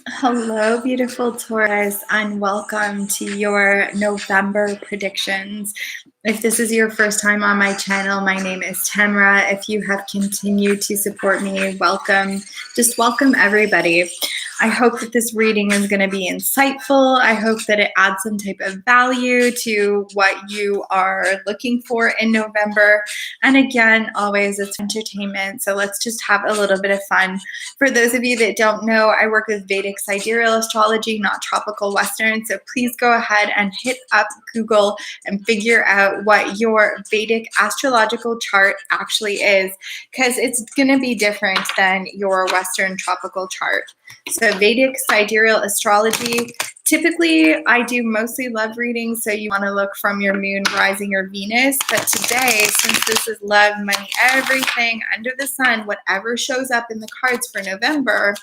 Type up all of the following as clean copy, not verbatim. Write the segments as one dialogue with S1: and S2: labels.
S1: Hello, beautiful Taurus, and welcome to your November predictions. If this is your first time on my channel, my name is Tamra. If you have continued to support me, welcome. Just welcome everybody. I hope that this reading is going to be insightful. I hope that it adds some type of value to what you are looking for in November. And again, always it's entertainment, so let's just have a little bit of fun. For those of you that don't know, I work with Vedic sidereal astrology, not tropical Western, so please go ahead and hit up Google and figure out what your Vedic astrological chart actually is, because it's going to be different than your Western tropical chart. So Vedic sidereal astrology, typically I do mostly love readings, so you want to look from your moon, rising, or Venus. But today, since this is love, money, everything under the sun, whatever shows up in the cards for November,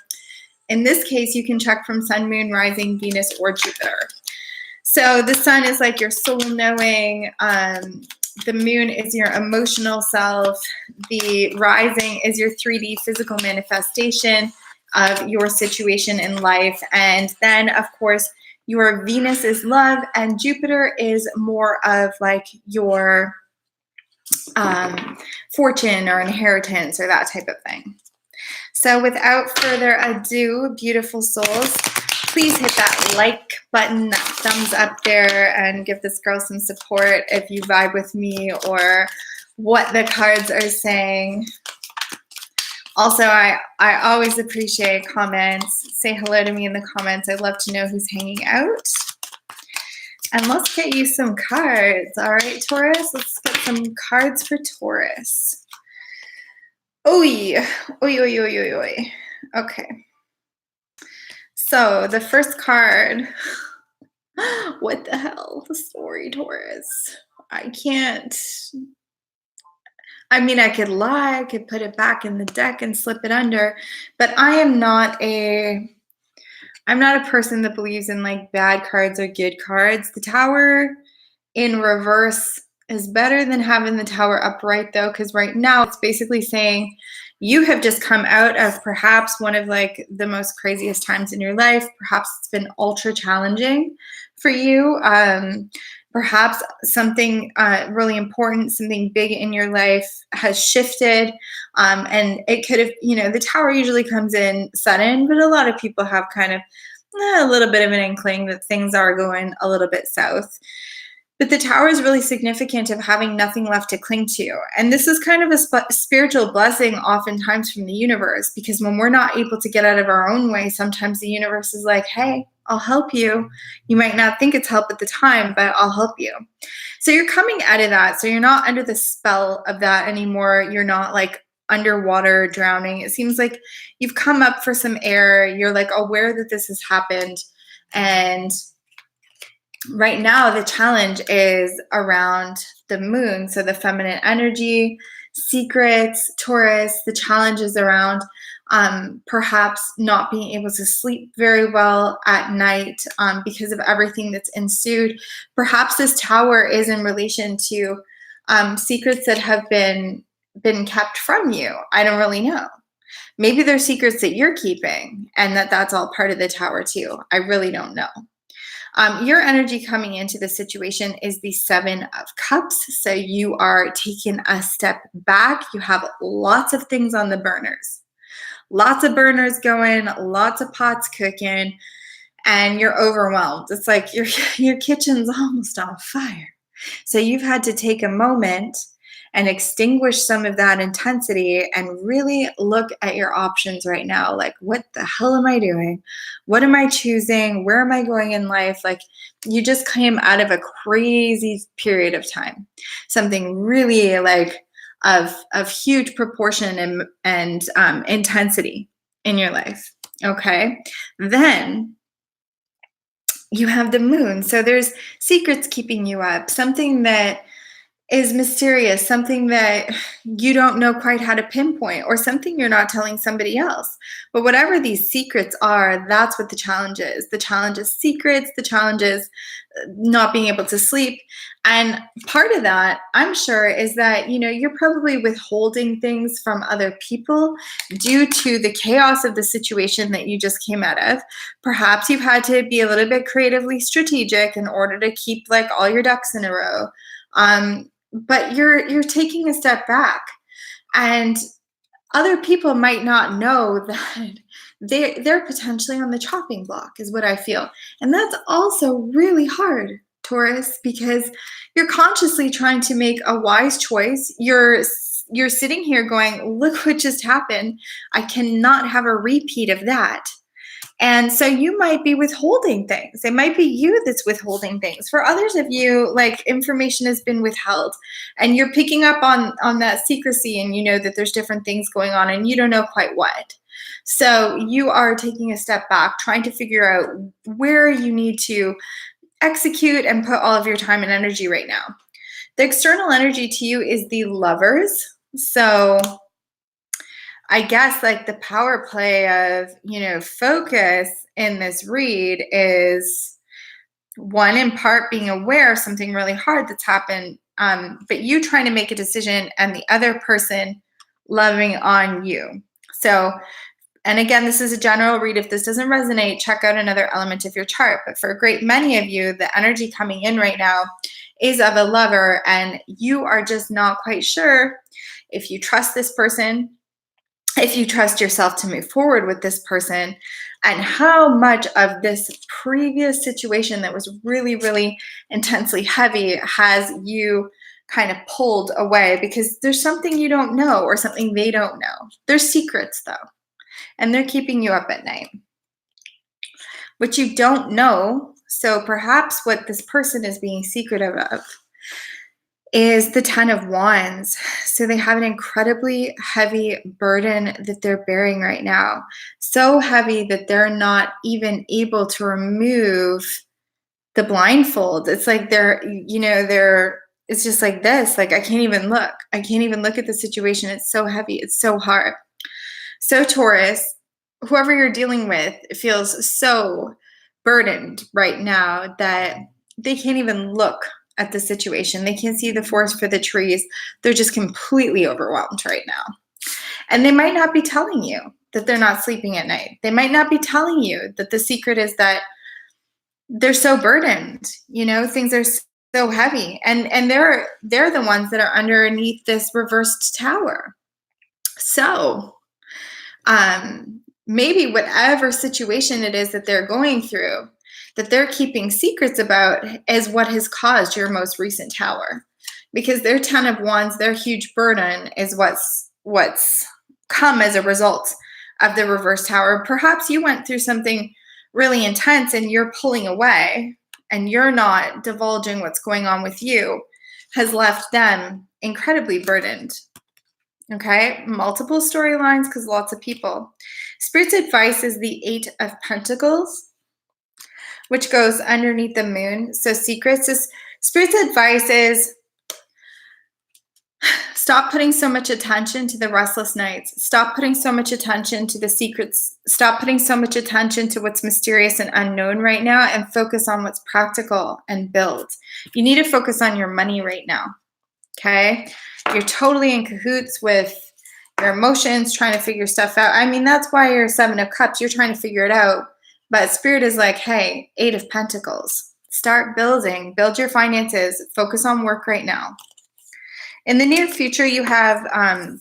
S1: in this case, you can check from sun, moon, rising, Venus, or Jupiter. So the sun is like your soul knowing. The moon is your emotional self. The rising is your 3D physical manifestation of your situation in life. And then, of course, your Venus is love, and Jupiter is more of like your fortune or inheritance or that type of thing. So without further ado, beautiful souls, please hit that like button, that thumbs up there, and give this girl some support if you vibe with me or what the cards are saying. Also, I always appreciate comments. Say hello to me in the comments. I'd love to know who's hanging out. And let's get you some cards. All right, Taurus, let's get some cards for Taurus. Oy, oy, oy, oy, oy, oy. Okay. So the first card, what the hell? The story, Taurus. I can't. I mean, I could lie, I could put it back in the deck and slip it under, but I'm not a person that believes in like bad cards or good cards. The Tower in reverse is better than having the Tower upright though, because right now it's basically saying you have just come out of perhaps one of like the most craziest times in your life. Perhaps it's been ultra challenging for you. Perhaps something really important, something big in your life has shifted. And it could have, the Tower usually comes in sudden, but a lot of people have kind of a little bit of an inkling that things are going a little bit south. But the Tower is really significant of having nothing left to cling to. And this is kind of a spiritual blessing oftentimes from the universe, because when we're not able to get out of our own way, sometimes the universe is like, hey, I'll help you. You might not think it's help at the time, but I'll help you. So you're coming out of that. So you're not under the spell of that anymore. You're not like underwater drowning. It seems like you've come up for some air. You're like aware that this has happened. And right now the challenge is around the moon. So the feminine energy, secrets, Taurus, the challenge is around perhaps not being able to sleep very well at night because of everything that's ensued. Perhaps this Tower is in relation to secrets that have been kept from you. I don't really know. Maybe there's secrets that you're keeping and that's all part of the Tower too. I really don't know. Your energy coming into the situation is the 7 of Cups. So you are taking a step back. You have lots of things on the burners. Lots of burners going, lots of pots cooking, and you're overwhelmed. It's like your kitchen's almost on fire. So you've had to take a moment and extinguish some of that intensity and really look at your options right now. Like, what the hell am I doing? What am I choosing? Where am I going in life? Like, you just came out of a crazy period of time. Something really like of huge proportion and intensity in your life. Okay. Then you have the moon. So there's secrets keeping you up, something that is mysterious, something that you don't know quite how to pinpoint, or something you're not telling somebody else. But whatever these secrets are, that's what the challenge is. The challenge is secrets, the challenge is not being able to sleep. And part of that, I'm sure, is that, you know, you're probably withholding things from other people due to the chaos of the situation that you just came out of. Perhaps you've had to be a little bit creatively strategic in order to keep like all your ducks in a row. But you're taking a step back, and other people might not know that they're potentially on the chopping block, is what I feel. And that's also really hard, Taurus, because you're consciously trying to make a wise choice. You're sitting here going, look what just happened. I cannot have a repeat of that. And so you might be withholding things. It might be you that's withholding things. For others of you, like, information has been withheld and you're picking up on that secrecy, and you know that there's different things going on and you don't know quite what. So you are taking a step back, trying to figure out where you need to execute and put all of your time and energy right now. The external energy to you is the Lovers. So I guess like the power play of, you know, focus in this read is, one, in part being aware of something really hard that's happened, but you trying to make a decision and the other person loving on you. So, and again, this is a general read. If this doesn't resonate, check out another element of your chart. But for a great many of you, the energy coming in right now is of a lover, and you are just not quite sure if you trust this person, if you trust yourself to move forward with this person, and how much of this previous situation that was really, really intensely heavy has you kind of pulled away because there's something you don't know or something they don't know. There's secrets though, and they're keeping you up at night, which you don't know. So perhaps what this person is being secretive of is the Ten of Wands. So they have an incredibly heavy burden that they're bearing right now. So heavy that they're not even able to remove the blindfold. It's like it's just like this. Like, I can't even look. I can't even look at the situation. It's so heavy. It's so hard. So Taurus, whoever you're dealing with feels so burdened right now that they can't even look at the situation. They can't see the forest for the trees. They're just completely overwhelmed right now. And they might not be telling you that they're not sleeping at night. They might not be telling you that the secret is that they're so burdened. You know, things are so heavy. And they're the ones that are underneath this reversed tower. So maybe whatever situation it is that they're going through, that they're keeping secrets about, is what has caused your most recent tower. Because their Ten of Wands, their huge burden, is what's come as a result of the reverse tower. Perhaps you went through something really intense and you're pulling away and you're not divulging what's going on with you, has left them incredibly burdened. Okay, multiple storylines because lots of people. Spirit's advice is the Eight of Pentacles, which goes underneath the moon. So secrets is, Spirit's advice is, stop putting so much attention to the restless nights. Stop putting so much attention to the secrets. Stop putting so much attention to what's mysterious and unknown right now, and focus on what's practical and build. You need to focus on your money right now. Okay? You're totally in cahoots with your emotions, trying to figure stuff out. I mean, that's why you're Seven of Cups. You're trying to figure it out. But Spirit is like, hey, Eight of Pentacles. Start building. Build your finances. Focus on work right now. In the near future, you have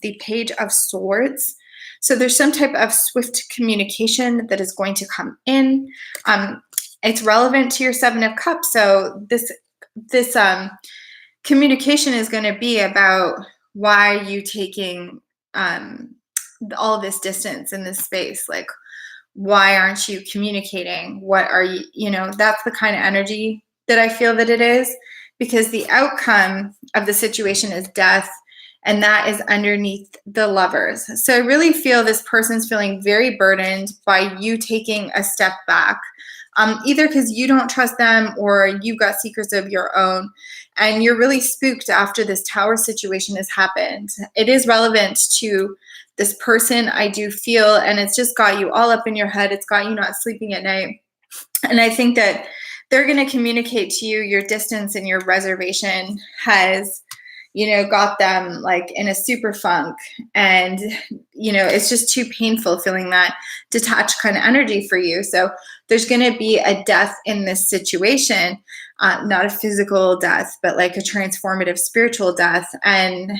S1: the Page of Swords. So there's some type of swift communication that is going to come in. It's relevant to your Seven of Cups. So this communication is going to be about why you taking all this distance in this space. Like, why aren't you communicating? What are you, that's the kind of energy that I feel that it is, because the outcome of the situation is death, and that is underneath the Lovers. So I really feel this person's feeling very burdened by you taking a step back, either because you don't trust them or you've got secrets of your own and you're really spooked after this tower situation has happened. It is relevant to this person, I do feel, and it's just got you all up in your head. It's got you not sleeping at night. And I think that they're going to communicate to you your distance and your reservation has, you know, got them like in a super funk. And, you know, it's just too painful feeling that detached kind of energy for you. So there's going to be a death in this situation, not a physical death, but like a transformative spiritual death. And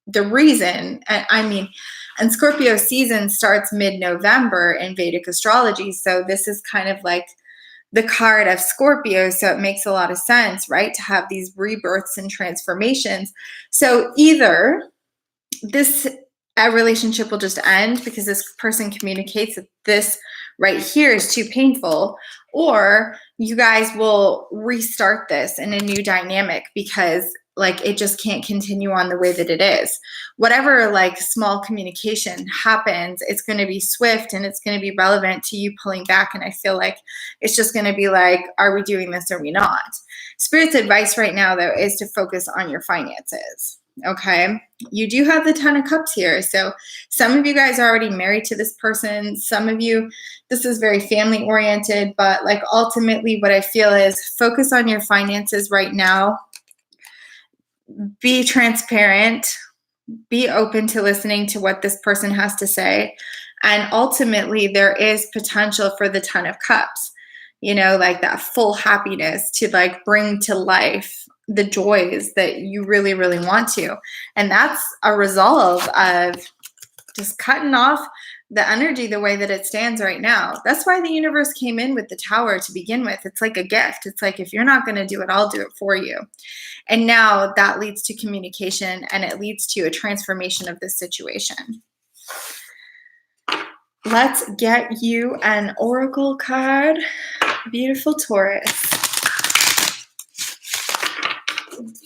S1: the reason, and Scorpio season starts mid-November in Vedic astrology. So this is kind of like the card of Scorpio. So it makes a lot of sense, right? To have these rebirths and transformations. So either a relationship will just end because this person communicates that this right here is too painful, or you guys will restart this in a new dynamic because like it just can't continue on the way that it is. Whatever like small communication happens, it's going to be swift and it's going to be relevant to you pulling back. And I feel like it's just going to be like, are we doing this or are we not? Spirit's advice right now, though, is to focus on your finances. Okay. You do have the 10 of Cups here. So some of you guys are already married to this person. Some of you, this is very family oriented, but like ultimately what I feel is focus on your finances right now. Be transparent, be open to listening to what this person has to say. And ultimately there is potential for the 10 of Cups, you know, like that full happiness to like bring to life the joys that you really, really want to. And that's a resolve of just cutting off the energy the way that it stands right now. That's why the universe came in with the tower to begin with. It's like a gift. It's like, if you're not going to do it, I'll do it for you. And now that leads to communication and it leads to a transformation of this situation. Let's get you an oracle card. Beautiful Taurus.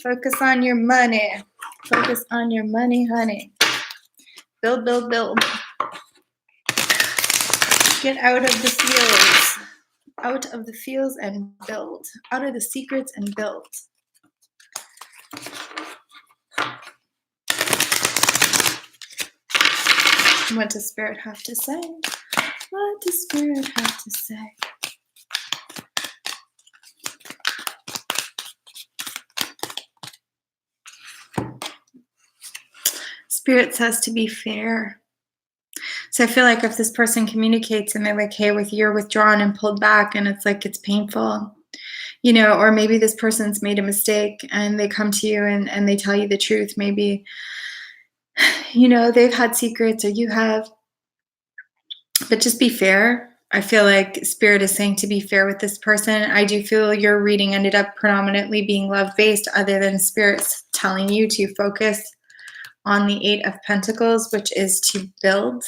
S1: Focus on your money. Focus on your money, honey. Build, build, build. Get out of the fields. Out of the fields and build. Out of the secrets and build. What does Spirit have to say? What does Spirit have to say? Spirit says to be fair. So I feel like if this person communicates and they're like, hey, you're withdrawn and pulled back and it's like it's painful, you know, or maybe this person's made a mistake and they come to you and they tell you the truth. Maybe, you know, they've had secrets or you have, but just be fair. I feel like Spirit is saying to be fair with this person. I do feel your reading ended up predominantly being love-based, other than Spirit's telling you to focus on the 8 of Pentacles, which is to build.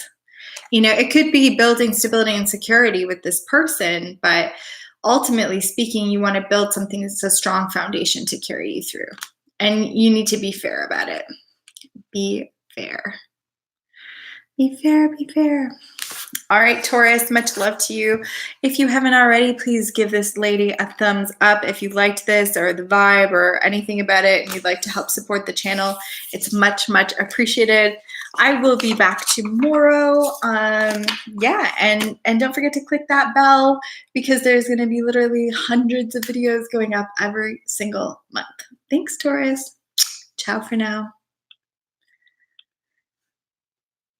S1: You know, it could be building stability and security with this person, but ultimately speaking, you want to build something that's a strong foundation to carry you through. And you need to be fair about it. Be fair. Be fair, be fair. All right, Taurus, much love to you. If you haven't already, please give this lady a thumbs up if you liked this or the vibe or anything about it and you'd like to help support the channel. It's much, much appreciated. I will be back tomorrow. Yeah, and don't forget to click that bell because there's going to be literally hundreds of videos going up every single month. Thanks, Taurus. Ciao for now.